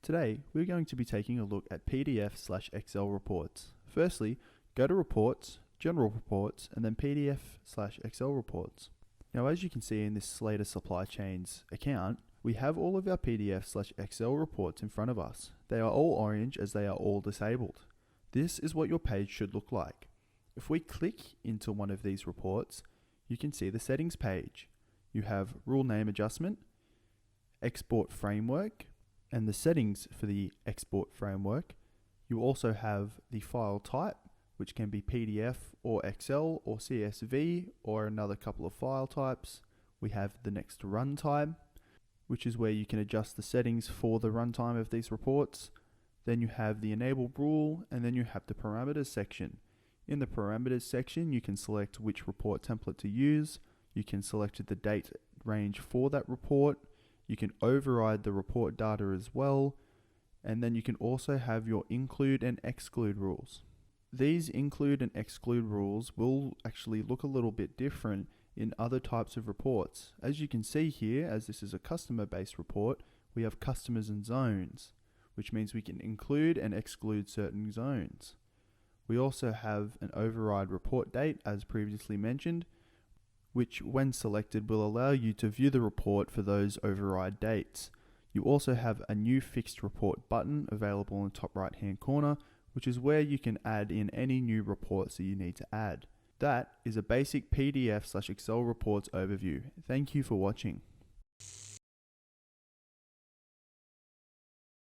Today, we're going to be taking a look at PDF/Excel reports. Firstly, go to Reports, General Reports, and then PDF/Excel reports. Now, as you can see in this Slater Supply Chains account, we have all of our PDF/Excel reports in front of us. They are all orange as they are all disabled. This is what your page should look like. If we click into one of these reports, you can see the settings page. You have rule name adjustment, export framework, and the settings for the export framework. You also have the file type, which can be PDF or Excel or CSV or another couple of file types. We have the next runtime, which is where you can adjust the settings for the runtime of these reports. Then you have the enable rule, and then you have the parameters section. In the parameters section, you can select which report template to use. You can select the date range for that report. You can override the report data as well. And then you can also have your include and exclude rules. These include and exclude rules will actually look a little bit different in other types of reports. As you can see here, as this is a customer-based report, we have customers and zones, which means we can include and exclude certain zones. We also have an override report date, as previously mentioned, which when selected will allow you to view the report for those override dates. You also have a new fixed report button available in the top right hand corner, which is where you can add in any new reports that you need to add. That is a basic PDF/Excel reports overview. Thank you for watching.